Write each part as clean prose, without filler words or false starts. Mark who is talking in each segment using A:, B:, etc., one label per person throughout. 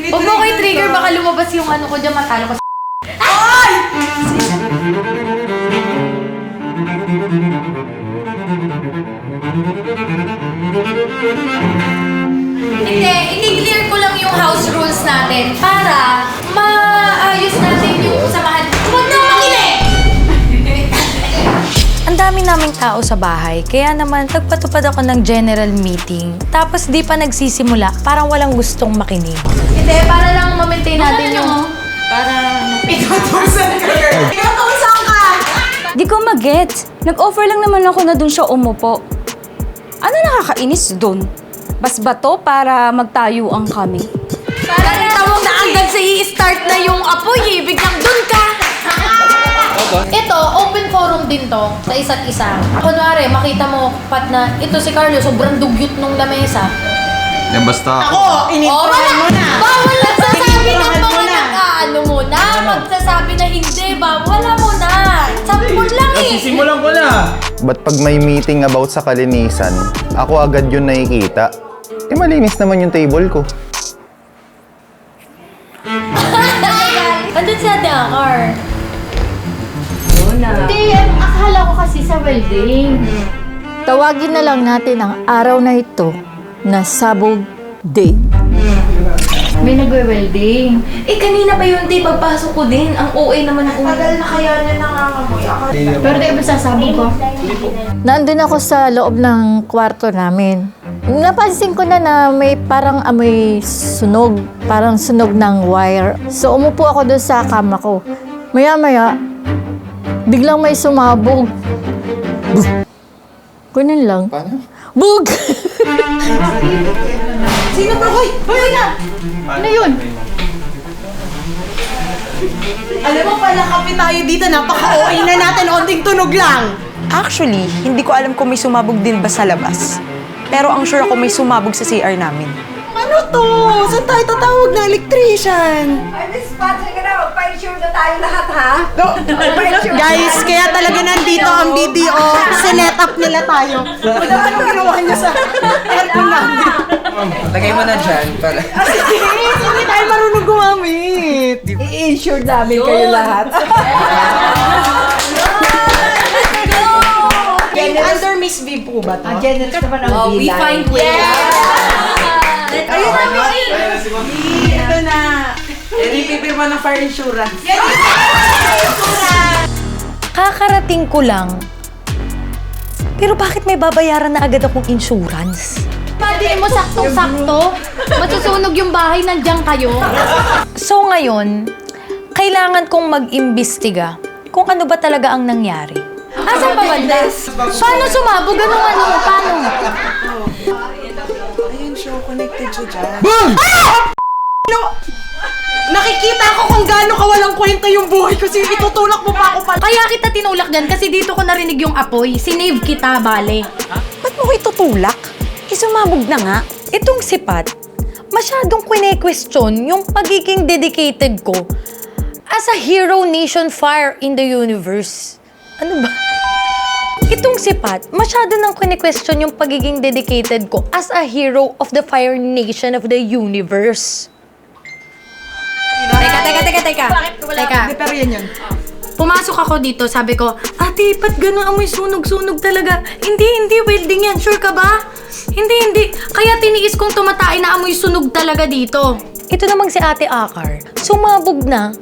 A: Huwag mo kayo trigger, baka lumabas yung ano ko dyan, matalo ko.
B: Ay!
A: Hindi, i-clear ko lang yung house rules natin para maayos natin yung samahan. Huwag na makinig! Ang dami naming tao sa bahay, kaya naman nagpatupad ako ng general meeting. Tapos di pa nagsisimula, parang walang gustong makinig. Hindi, para lang ma-maintain natin yung... Para...
B: Inutusan ka! Inutusan ka!
C: Di ko mag-gets. Nag-offer lang naman ako na dun siya umupo. Ano nakakainis dun? Bas ba to para magtayuan kami?
A: Nakita mo na hanggang sa i-start na yung apoy, biglang dun ka! Ito, open forum din to sa isa't isa. Kunwari, makita mo pat na ito si Carlo, sobrang dugyot nung lamesa.
D: Yan basta ako.
B: Ako, ininturahan mo na.
A: Bawal magsasabi ng mga nag-ano mo na. Magsasabi na hindi, wala mo na. Sampol lang eh.
D: Sisimulan ko na.
E: Ba't pag may meeting about sa kalinisan, ako agad yun nakikita? Eh malinis naman yung table ko.
A: Andun si Ate Akar.
F: Hindi, akala ko kasi sa welding.
C: Tawagin na lang natin ang araw na ito na Sabog Day.
F: May nagwe-welding.
A: Kanina pa yun, di, pagpasok ko din. Ang OA naman ako.
B: Tagal na kaya niya nangangamoy.
F: Pero di ba sasabog ko?
C: Nandun ako sa loob ng kwarto namin. Napansin ko na may parang amoy sunog. Parang sunog ng wire. So umupo ako doon sa kama ko. Maya-maya, biglang may sumabog. Bug! Ganun lang.
E: Paano?
C: Bug!
B: Sino ba? Hoy! Hoy na!
F: Ano yun?
B: Alam mo pala kami tayo dito, napaka-OA na natin, onting tunog lang.
G: Actually, hindi ko alam kung may sumabog din ba sa labas. Pero ang sure ako may sumabog sa CR namin.
B: Ano to? Saan tayo tatawag na electrician?
H: Ay, Miss Patrick, na magpa-insure na tayo lahat, ha?
B: Guys, kaya talaga nandito ang BDO. Sinet up nila tayo. Wala anong ginawa niya sa aircon namin.
D: Lagay mo na dyan para...
B: Hindi tayo marunong gumamit.
H: I-insure namin kayo lahat.
B: Under Miss V po ba to?
H: Ang generous naman ang
A: Oh, we
H: bilang.
A: find ways.
B: Ayun na, ito na.
G: Pipirma ng fire insurance.
A: Kakarating ko lang. Pero bakit may babayaran na agad akong insurance? Pwede mo saktong-sakto. Masusunog yung bahay, nandiyan kayo. So ngayon, kailangan kong mag-imbestiga kung ano ba talaga ang nangyari. Asan pa banda? Paano sumabog? Anong ano? Paano?
G: Ayun siya, connected siya dyan.
B: Nakikita ko kung gaano kawalang kwenta yung buhay ko. Sige, itutulak mo pa ako pala.
A: Kaya kita tinulak dyan kasi dito ko narinig yung apoy. Sinave kita, bale.
G: Ba't mo ko itutulak? Sumabog na nga.
A: Itong sipat, masyadong kwene-question yung pagiging dedicated ko as a hero nation fire in the universe. Ano ba? Itong sipat, masyado nang kwene-question yung pagiging dedicated ko as a hero of the fire nation of the universe. Teka.
B: Hindi, pero yan yun.
A: Pumasok ako dito, sabi ko, ate, ba't ganun amoy sunog-sunog talaga? Hindi, welding yan. Sure ka ba? Hindi. Kaya tiniis kong tumatay na amoy sunog talaga dito. Ito namang si Ate Akar, sumabog na,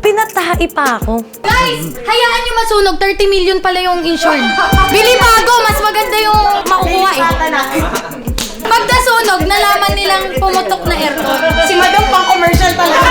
A: pinatahi pa ako. Guys, hayaan nyo masunog. 30 million pala yung insured. Bili bago, mas maganda yung makukuha eh. Pag nasunog, nalaman nilang pumutok na aircon.
B: Si Madam pang commercial talaga.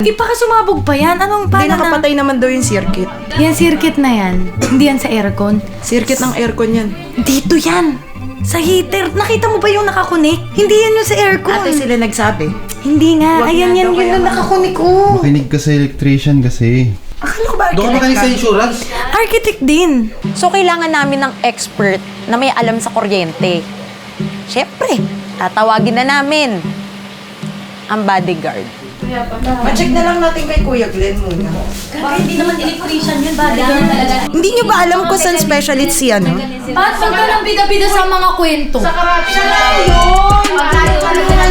A: Di pa ka sumabog pa yan? Anong
G: Hindi,
A: paano na?
G: nakapatay naman daw yung circuit.
A: Yan, circuit na yan. Hindi yan sa aircon.
G: Circuit ng aircon yan.
A: Dito yan! Sa heater. Nakita mo ba yung nakakunik? Hindi yan yung sa aircon.
G: Ate sila nagsabi.
A: Hindi nga. Ayan yan yun yung nakakunik ko.
E: Makinig ka sa electrician kasi.
G: Akala ko ba
D: Doon ka sa insurance?
A: Architect din.
G: So, kailangan namin ng expert na may alam sa kuryente. Siyempre, tatawagin na namin ang bodyguard.
B: Ma-check na lang natin kay Kuya Glenn muna.
A: Hindi naman electrician yun. Bodyguard talaga.
G: Hindi nyo ba alam kung saan specialist si ano?
A: Pat, huwag ka lang bida-bida sa mga kwento.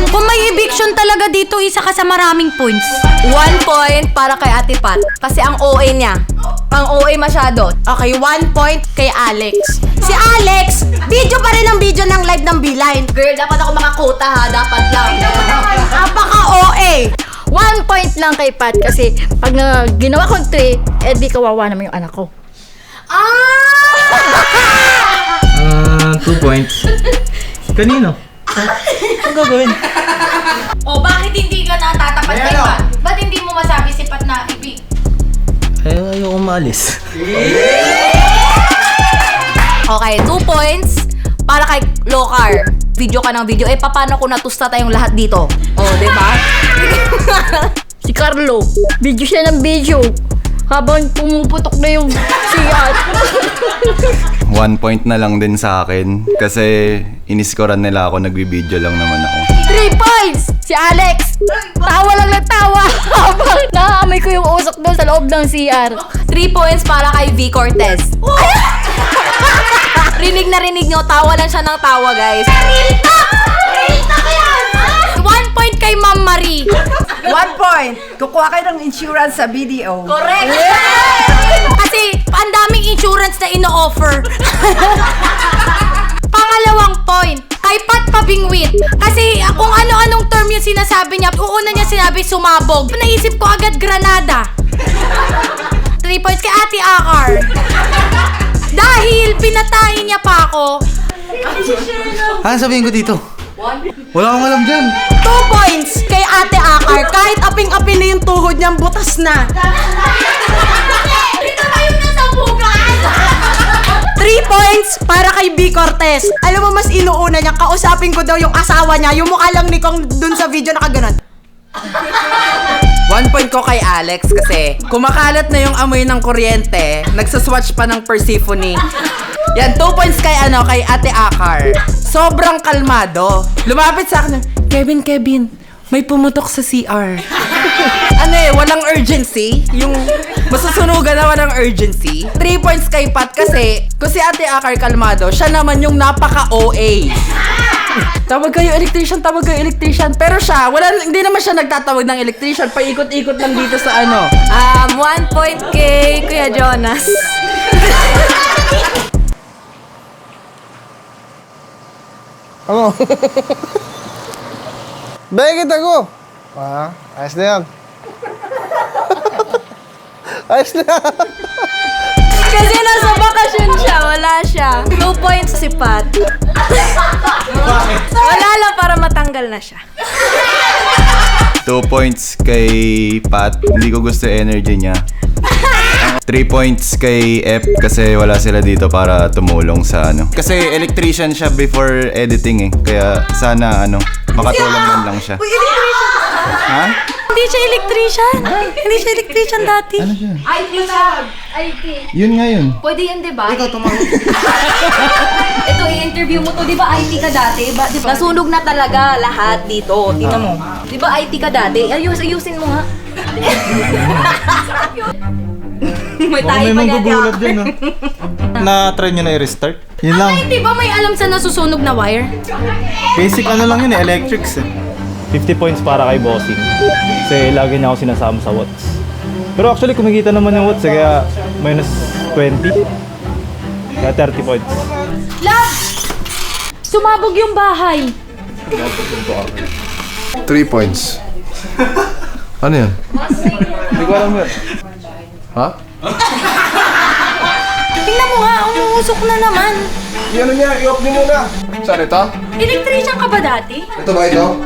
A: Kung may eviction talaga dito, isa ka sa maraming points.
G: 1 point para kay Ate Pat. Kasi ang OA niya. Ang OA masyado.
B: Okay, 1 point kay Alex. Si Alex, video pa rin ang video ng live ng Beeline.
G: Girl, dapat ako makakota ha. Dapat lang.
B: Napaka-OA.
C: 1 point lang kay Pat kasi pag ginawa kong 3, di kawawa naman yung anak ko.
D: 2 points. Kanino? Ang gagawin?
A: O, bakit hindi ka natatapat kay Pat? Ba't hindi mo masabi si Pat na ibig?
D: Ayoko umalis.
G: Okay, 2 points para kay Lokar. Video ka ng video. Paano kung natusta tayong lahat dito? Oh, di ba?
C: Si Carlo, video siya ng video. Habang pumuputok na yung CR.
E: 1 point na lang din sa akin kasi iniskoran nila ako, nagbibideo lang naman ako.
C: 3 points! Si Alex! Tawa lang ng tawa habang nakaamoy ko yung usok doon sa loob ng CR.
G: 3 points para kay V. Cortez. Rinig na rinig nyo, tawa lang siya ng tawa, guys.
A: 1 point kay Ma'am Marie.
H: 1 point. Kukuha kayo ng insurance sa BDO.
A: Correct. Kasi ang daming insurance na ino-offer. Pangalawang point, kay Pat Pabingwit. Kasi kung ano-anong term yung sinasabi niya, uuna niya sinabi sumabog. Naisip ko agad Granada. 3 points kay Ate Akar. Dahil pinatain niya pa ako.
D: Ano sabihin ko dito? Wala akong alam dyan.
B: 2 points kay Ate Akar. Kahit aping-apin na yung tuhod niyang butas na.
A: Dito tayo na sa bukas.
B: 3 points para kay B. Cortez. Alam mo, mas inuuna niya, kausapin ko daw yung asawa niya, yung mukha lang ni Kong dun sa video nakaganon.
I: 1 point ko kay Alex kasi kumakalat na yung amoy ng kuryente, nagsaswatch pa ng Persephone. Yan, 2 points kay kay Ate Akar. Sobrang kalmado. Lumapit sa akin, Kevin, may pumutok sa CR. Walang urgency. Yung masusunugan na walang urgency. 3 points kay Pat kasi kung si Ate Akar kalmado, siya naman yung napaka-OA. Tawag kayo electrician. Pero siya, hindi naman siya nagtatawag ng electrician. Paikot-ikot lang dito sa
G: 1 point kay Kuya Jonas.
J: Ano? Dahil kita ko. Ayos na yan. Ayos na.
G: Kasi nasa bakasyon siya, wala siya. 2 points si Pat. Wala lang para matanggal na siya.
E: 2 points kay Pat, hindi ko gusto energy niya. 3 points kay F kasi wala sila dito para tumulong sa Kasi electrician siya before editing kaya sana makatulong man lang siya. Ha?
A: Hindi siya electrician dati.
E: Ano siya?
F: IT siya. IT.
E: Yun nga yun.
F: Pwede yan, di ba?
I: Ikaw tumawag.
G: Ito, i-interview mo to. Di ba IT ka dati? Di ba? Nasunog na talaga lahat dito. Tingnan mo. Di ba IT ka dati? Ayusin mo nga. May tayo pa niya.
J: dyan, ha? Na-try nyo na i-restart? Yun lang.
A: Hindi ba may alam sa nasusunog na wire?
J: Basic yun electrics
K: 50 points para kay Bossing. Kasi lagi niya ako sinasama sa watts. Pero actually, kumikita naman yung watts, kaya minus 20. Kaya 30 points.
A: Love! Sumabog yung bahay.
J: 3 points. Ano yan? Hindi ko alam yun. Ha?
A: Tingnan mo nga, umuusok na naman.
J: Yan niya, i-off niyo muna. Saan ito?
A: Electrician ka ba dati?
J: Ito ba ito?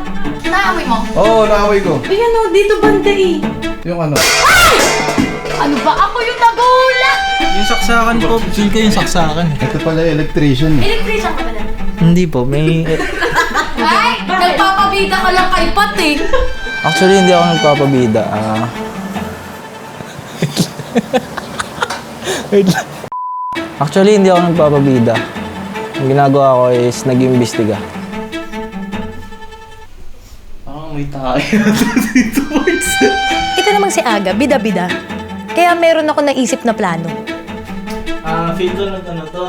A: Naamoy mo?
J: Oo, naaway ko.
A: Ayan o, dito banda eh.
J: Yung ano?
A: Ano ba? Ako yung nag-uula!
D: Yung saksakan po. Feel ko yung saksakan.
E: Ito pala electrician.
A: Electrician ka ba dati?
D: Hindi po, may...
A: Ay! Nagpapabida ka lang kay Pat eh.
D: Actually, hindi ako nagpapabida.
K: Wait lang.
D: Actually, hindi ako nagpapabida. Ang ginagawa ko is nag-iimbestiga. May tayo.
C: Ito namang si Aga, bida-bida. Kaya meron ako naisip na plano.
K: Feel ko ano to.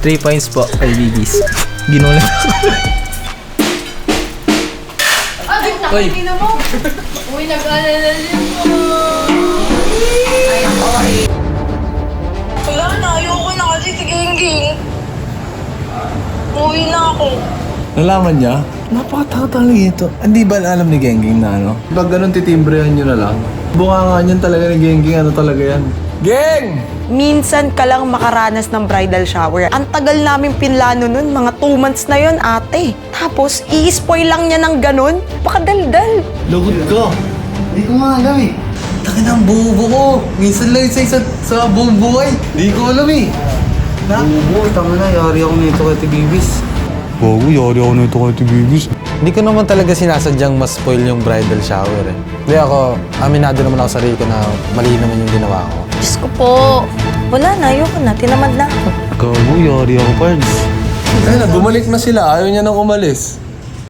D: 3 points po kay Bibis. Ginulat ako. Uy.
F: Uy, nag-alala din po. Wala na, ayoko na kasi si Gengging. Uwi na ako.
J: Nalaman niya? Napakatao ito. Hindi ba alam ni Gengging na ano? Pag ganun titimbrehan nyo na lang. Bunga niyan talaga ni Gengging, ano talaga yan? Geng!
G: Minsan ka lang makaranas ng bridal shower. Ang tagal namin pinlano nun, mga 2 months na yon ate. Tapos, i-spoil lang niya ng ganun. Pakadaldal.
J: Lugod ko. Hindi ko nga alam eh. Takin ang bubo ko. Minsan lang isa sa buong buhay. Hindi ko alam eh. Bubo, tama na. Yari ako nito kay Tibibis. Bago, yari ako nito kay Tibibis.
D: Hindi ko naman talaga sinasadyang mas spoil yung bridal shower eh. Hindi ako, aminado naman ako sa sarili ko na mali naman yung ginawa ko.
G: Diyos ko po. Wala na, ayoko na. Tinamad na ako.
J: Gago, yari ako, Pards. Ay na, bumalik na sila. Ayaw niya nang umalis.